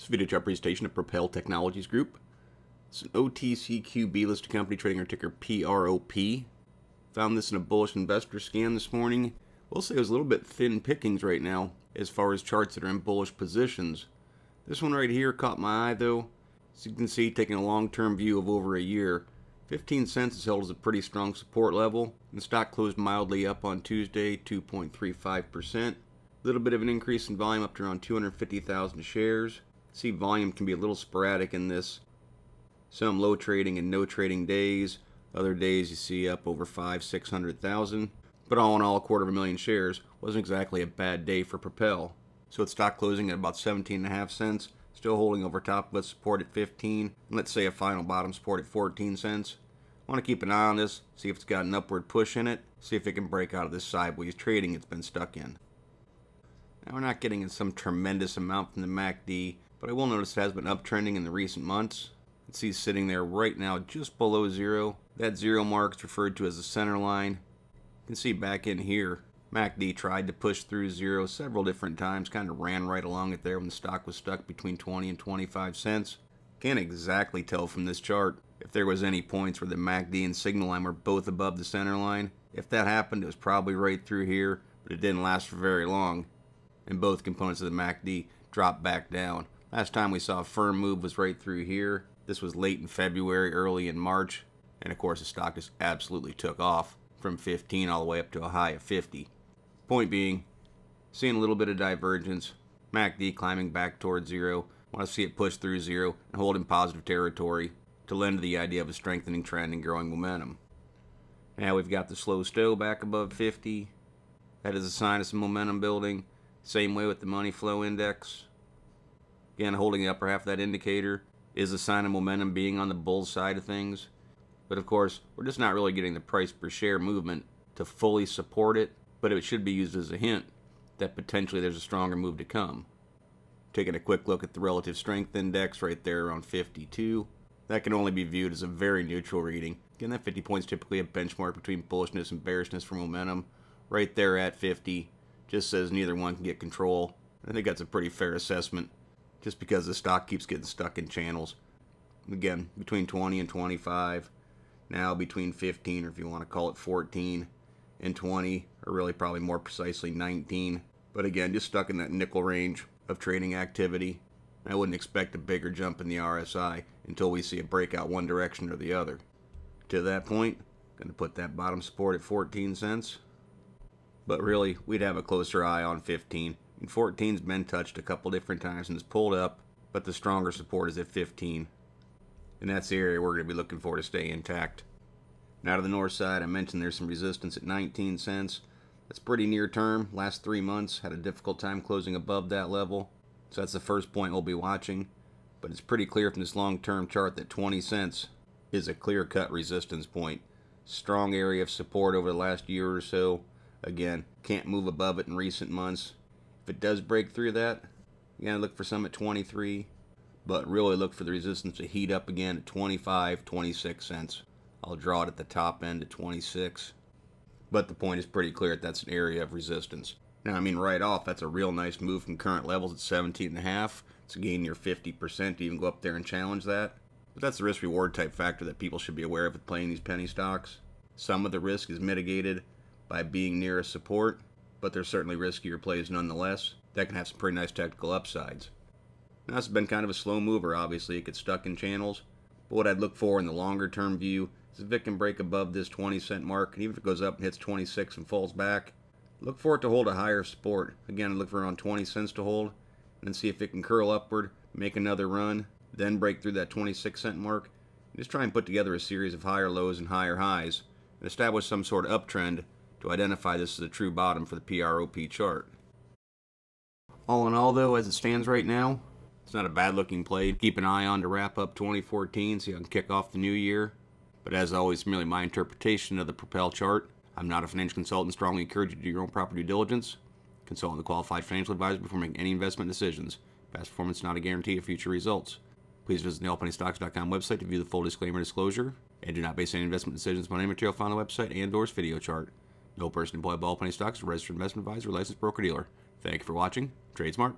This video chart presentation of Propell Technologies Group. It's an OTCQB listed company trading our ticker PROP. Found this in a bullish investor scan this morning. We'll say it was a little bit thin pickings right now as far as charts that are in bullish positions. This one right here caught my eye though. As you can see, taking a long-term view of over a year, 15 cents is held as a pretty strong support level. And the stock closed mildly up on Tuesday, 2.35%. A little bit of an increase in volume up to around 250,000 shares. See, volume can be a little sporadic in this. Some low trading and no trading days. Other days you see up over 500,000-600,000. But all in all, 250,000 shares wasn't exactly a bad day for Propell. So with stock closing at about 17.5 cents, still holding over top of its support at 15, and let's say a final bottom support at 14 cents. I want to keep an eye on this, see if it's got an upward push in it, see if it can break out of this sideways trading it's been stuck in. Now we're not getting in some tremendous amount from the MACD, but I will notice it has been uptrending in the recent months. You can see it's sitting there right now just below zero. That zero mark is referred to as the center line. You can see back in here, MACD tried to push through zero several different times, kind of ran right along it there when the stock was stuck between 20 and 25 cents. Can't exactly tell from this chart if there was any points where the MACD and signal line were both above the center line. If that happened, it was probably right through here, but it didn't last for very long. And both components of the MACD dropped back down. Last time we saw a firm move was right through here. This was late in February, early in March. And of course the stock just absolutely took off from 15 all the way up to a high of 50. Point being, seeing a little bit of divergence. MACD climbing back towards zero. Want to see it push through zero and hold in positive territory to lend to the idea of a strengthening trend and growing momentum. Now we've got the slow stow back above 50. That is a sign of some momentum building. Same way with the money flow index. Again, holding the upper half of that indicator is a sign of momentum being on the bull side of things. But of course, we're just not really getting the price per share movement to fully support it, but it should be used as a hint that potentially there's a stronger move to come. Taking a quick look at the relative strength index right there around 52. That can only be viewed as a very neutral reading. Again, that 50 points typically a benchmark between bullishness and bearishness for momentum. Right there at 50 just says neither one can get control. I think that's a pretty fair assessment, just because the stock keeps getting stuck in channels. Again, between 20 and 25, now between 15, or if you want to call it 14, and 20, or really probably more precisely 19. But again, just stuck in that nickel range of trading activity. I wouldn't expect a bigger jump in the RSI until we see a breakout one direction or the other. To that point, going to put that bottom support at 14 cents. But really, we'd have a closer eye on 15. And 14's been touched a couple different times and it's pulled up, but the stronger support is at 15. And that's the area we're going to be looking for to stay intact. Now to the north side, I mentioned there's some resistance at 19 cents. That's pretty near term. Last 3 months, had a difficult time closing above that level. So that's the first point we'll be watching. But it's pretty clear from this long-term chart that 20 cents is a clear-cut resistance point. Strong area of support over the last year or so. Again, can't move above it in recent months. If it does break through that, you gotta look for some at 23. But really look for the resistance to heat up again at 25, 26 cents. I'll draw it at the top end at 26. But the point is pretty clear that that's an area of resistance. Now, I mean, right off, that's a real nice move from current levels at 17.5. It's a gain near 50% to even go up there and challenge that. But that's the risk-reward type factor that people should be aware of with playing these penny stocks. Some of the risk is mitigated by being near a support, but there's certainly riskier plays nonetheless that can have some pretty nice technical upsides. Now, this has been kind of a slow mover, obviously. It gets stuck in channels. But what I'd look for in the longer term view is if it can break above this 20 cent mark, and even if it goes up and hits 26 and falls back, look for it to hold a higher support. Again, I'd look for around 20 cents to hold, and then see if it can curl upward, make another run, then break through that 26 cent mark, and just try and put together a series of higher lows and higher highs, and establish some sort of uptrend to identify this as a true bottom for the PROP chart. All in all though, as it stands right now, it's not a bad looking play. Keep an eye on to wrap up 2014, so you can kick off the new year. But as always, merely my interpretation of the Propell chart. I'm not a financial consultant. Strongly encourage you to do your own proper due diligence. Consult with a qualified financial advisor before making any investment decisions. Past performance is not a guarantee of future results. Please visit the allpennystocks.com website to view the full disclaimer disclosure. And do not base any investment decisions upon any material found on the website and/or video chart. No person employed by All Penny Stocks is a registered investment advisor or licensed broker-dealer. Thank you for watching. Trade smart.